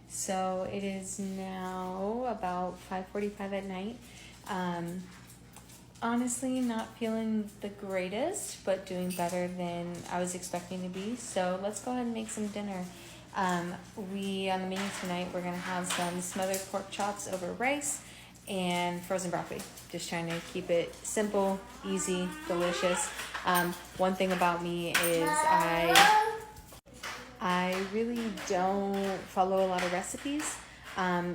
So it is now about 5:45 at night. Honestly, not feeling the greatest, but doing better than I was expecting to be. So let's go ahead and make some dinner. On the menu tonight, we're gonna have some smothered pork chops over rice and frozen broccoli. Just trying to keep it simple, easy, delicious. One thing about me is I really don't follow a lot of recipes.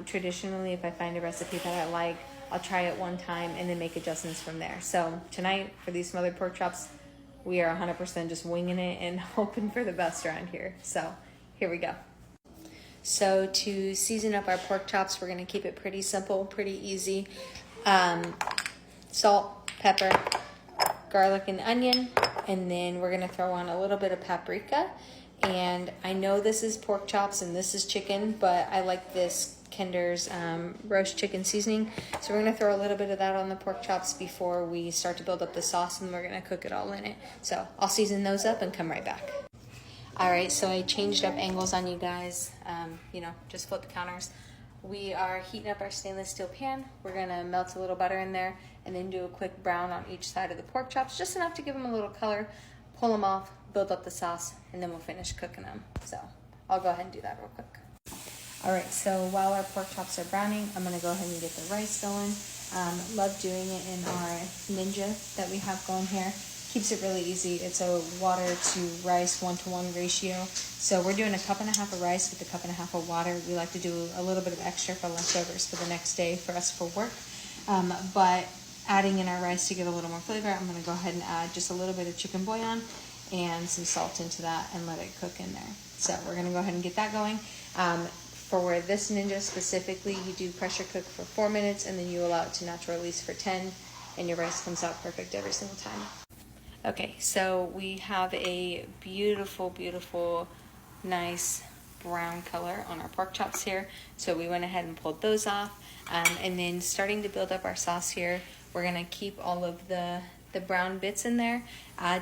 Traditionally, if I find a recipe that I like, I'll try it one time and then make adjustments from there. So tonight, for these smothered pork chops, we are 100% just winging it and hoping for the best around here. So here we go. So to season up our pork chops, we're gonna keep it pretty simple, pretty easy. Salt, pepper, garlic and onion, and then we're gonna throw on a little bit of paprika. And I know this is pork chops and this is chicken, but I like this Kinder's roast chicken seasoning. So we're gonna throw a little bit of that on the pork chops before we start to build up the sauce, and we're gonna cook it all in it. So I'll season those up and come right back. All right, so I changed up angles on you guys, just flip counters. We are heating up our stainless steel pan. We're gonna melt a little butter in there and then do a quick brown on each side of the pork chops, just enough to give them a little color, pull them off, build up the sauce, and then we'll finish cooking them. So I'll go ahead and do that real quick. All right, so while our pork chops are browning, I'm gonna go ahead and get the rice going. Love doing it in our Ninja that we have going here. Keeps it really easy. It's a water to rice 1-to-1 ratio. So we're doing 1.5 cups of rice with 1.5 cups of water. We like to do a little bit of extra for leftovers for the next day for us for work. But adding in our rice to get a little more flavor, I'm gonna go ahead and add just a little bit of chicken bouillon and some salt into that and let it cook in there. So we're gonna go ahead and get that going. For this Ninja specifically, you do pressure cook for 4 minutes and then you allow it to natural release for 10, and your rice comes out perfect every single time. Okay, so we have a beautiful, beautiful, nice brown color on our pork chops here. So we went ahead and pulled those off. And then starting to build up our sauce here, we're gonna keep all of the brown bits in there.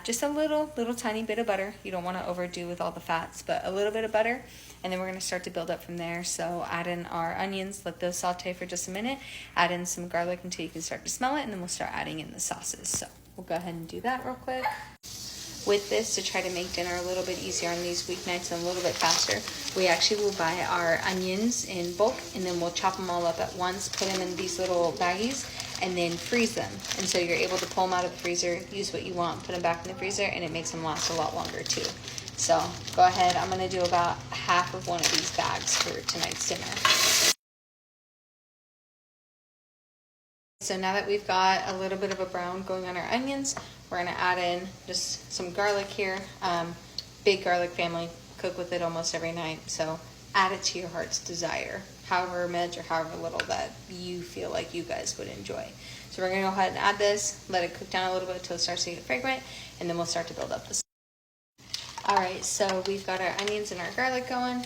Just a little tiny bit of butter. You don't wanna overdo with all the fats, but a little bit of butter. And then we're gonna start to build up from there. So add in our onions, let those saute for just a minute. Add in some garlic until you can start to smell it, and then we'll start adding in the sauces. So we'll go ahead and do that real quick. With this, to try to make dinner a little bit easier on these weeknights and a little bit faster, we actually will buy our onions in bulk, and then we'll chop them all up at once, put them in these little baggies, and then freeze them. And so you're able to pull them out of the freezer, use what you want, put them back in the freezer, and it makes them last a lot longer too. So go ahead, I'm gonna do about half of one of these bags for tonight's dinner. So now that we've got a little bit of a brown going on our onions, we're gonna add in just some garlic here. Big garlic family, cook with it almost every night. So add it to your heart's desire, however much or however little that you feel like you guys would enjoy. So we're gonna go ahead and add this, let it cook down a little bit until it starts to get fragrant, and then we'll start to build up this. All right, so we've got our onions and our garlic going.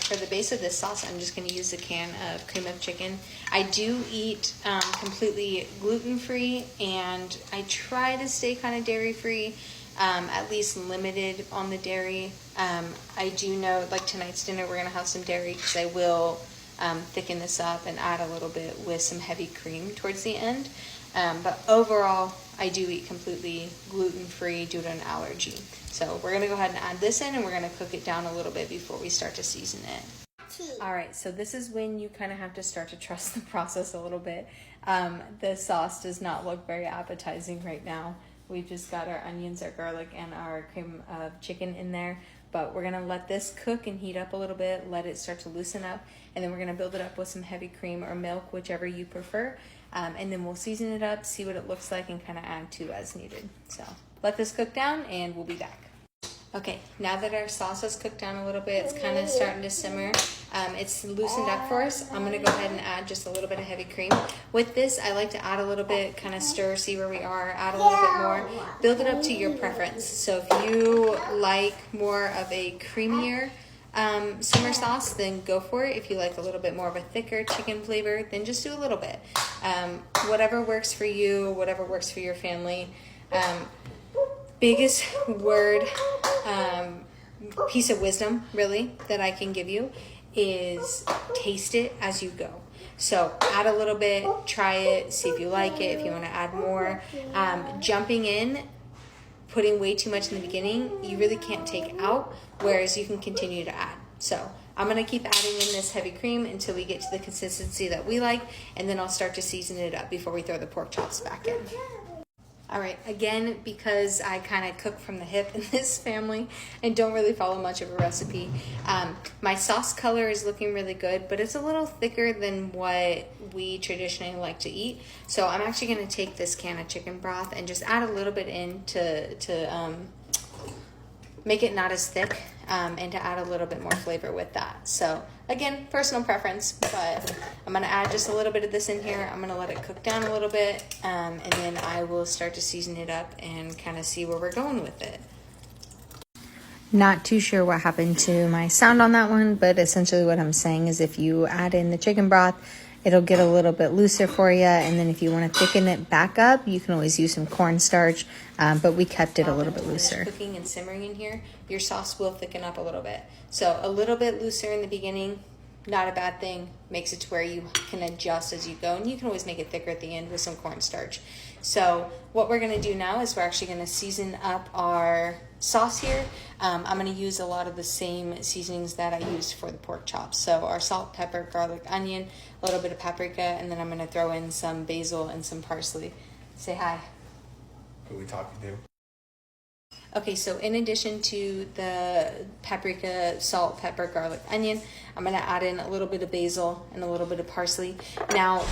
For the base of this sauce, I'm just going to use a can of cream of chicken. I do eat completely gluten-free, and I try to stay kind of dairy-free, at least limited on the dairy. I do know, like tonight's dinner, we're going to have some dairy because I will thicken this up and add a little bit with some heavy cream towards the end. But overall, I do eat completely gluten-free due to an allergy. So we're gonna go ahead and add this in, and we're gonna cook it down a little bit before we start to season it. All right, so this is when you kind of have to start to trust the process a little bit. The sauce does not look very appetizing right now. We've just got our onions, our garlic, and our cream of chicken in there. But we're gonna let this cook and heat up a little bit, let it start to loosen up, and then we're gonna build it up with some heavy cream or milk, whichever you prefer. And then we'll season it up, see what it looks like, and kind of add to as needed. So let this cook down, and we'll be back. Okay, now that our sauce has cooked down a little bit, it's kind of starting to simmer. It's loosened up for us. I'm gonna go ahead and add just a little bit of heavy cream. With this, I like to add a little bit, kind of stir, see where we are, add a little bit more. Build it up to your preference. So if you like more of a creamier simmer sauce, then go for it. If you like a little bit more of a thicker chicken flavor, then just do a little bit. Whatever works for you, whatever works for your family. Biggest word, piece of wisdom really that I can give you is taste it as you go. So add a little bit, try it, see if you like it, if you want to add more. Jumping in, putting way too much in the beginning, you really can't take out, whereas you can continue to add. So I'm going to keep adding in this heavy cream until we get to the consistency that we like, and then I'll start to season it up before we throw the pork chops back in. All right, again, because I kind of cook from the hip in this family and don't really follow much of a recipe, my sauce color is looking really good, but it's a little thicker than what we traditionally like to eat. So I'm actually going to take this can of chicken broth and just add a little bit in to make it not as thick, and to add a little bit more flavor with that. So again, personal preference, but I'm gonna add just a little bit of this in here. I'm gonna let it cook down a little bit, and then I will start to season it up and kind of see where we're going with it. Not too sure what happened to my sound on that one, but essentially what I'm saying is if you add in the chicken broth, it'll get a little bit looser for you, and then if you want to thicken it back up, you can always use some cornstarch, but we kept it a little bit looser. Cooking and simmering in here, your sauce will thicken up a little bit. So a little bit looser in the beginning, not a bad thing. Makes it to where you can adjust as you go, and you can always make it thicker at the end with some cornstarch. So what we're going to do now is we're actually going to season up our sauce here. I'm going to use a lot of the same seasonings that I used for the pork chops. So our salt, pepper, garlic, onion, a little bit of paprika, and then I'm going to throw in some basil and some parsley. Say hi. Who are we talking to? Okay, so in addition to the paprika, salt, pepper, garlic, onion, I'm going to add in a little bit of basil and a little bit of parsley. Now,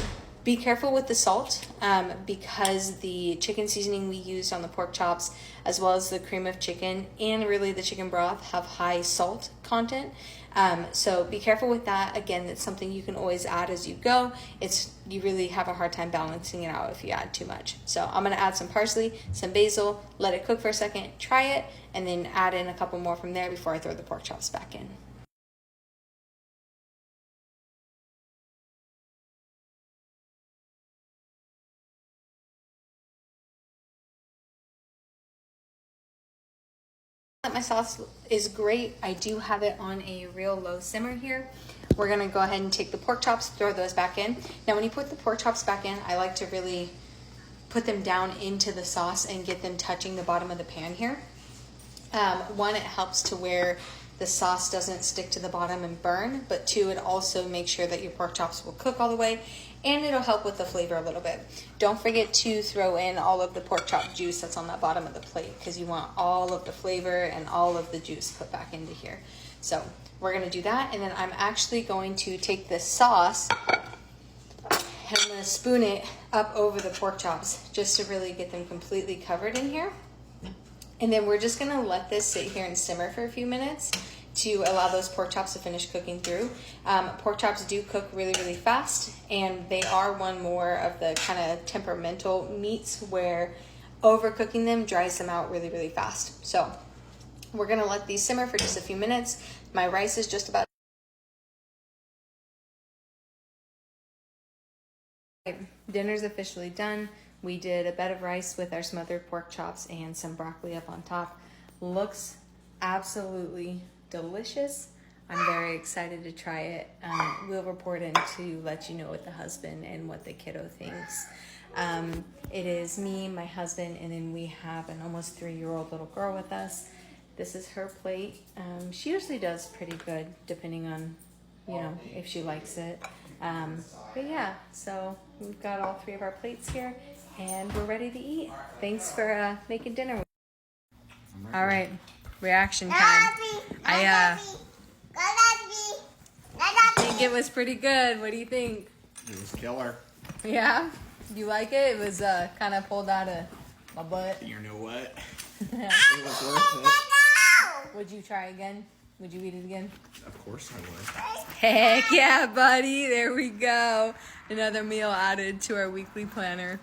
be careful with the salt, because the chicken seasoning we used on the pork chops, as well as the cream of chicken and really the chicken broth, have high salt content. So be careful with that. Again, it's something you can always add as you go. You really have a hard time balancing it out if you add too much. So I'm going to add some parsley, some basil, let it cook for a second, try it, and then add in a couple more from there before I throw the pork chops back in. My sauce is great. I do have it on a real low simmer here. We're gonna go ahead and take the pork chops, throw those back in. Now when you put the pork chops back in, I like to really put them down into the sauce and get them touching the bottom of the pan here. One, it helps to where the sauce doesn't stick to the bottom and burn, but two, it also makes sure that your pork chops will cook all the way, and it'll help with the flavor a little bit. Don't forget to throw in all of the pork chop juice that's on the bottom of the plate, because you want all of the flavor and all of the juice put back into here. So we're gonna do that, and then I'm actually going to take this sauce and I'm gonna spoon it up over the pork chops just to really get them completely covered in here. And then we're just gonna let this sit here and simmer for a few minutes to allow those pork chops to finish cooking through. Pork chops do cook really, really fast, and they are one more of the kind of temperamental meats where overcooking them dries them out really, really fast. So we're gonna let these simmer for just a few minutes. My rice is just about dinner's officially done. We did a bed of rice with our smothered pork chops and some broccoli up on top. Looks absolutely delicious. I'm very excited to try it. We'll report in to let you know what the husband and what the kiddo thinks. It is me, my husband, and then we have an almost 3-year-old little girl with us. This is her plate. She usually does pretty good depending on, if she likes it. But yeah, so we've got all 3 of our plates here and we're ready to eat. Thanks for making dinner. All right, reaction time. I think it was pretty good. What do you think? It was killer. Yeah? You like it? It was kind of pulled out of my butt. You know what? It was worth it. Would you try again? Would you eat it again? Of course I would. Heck yeah, buddy. There we go. Another meal added to our weekly planner.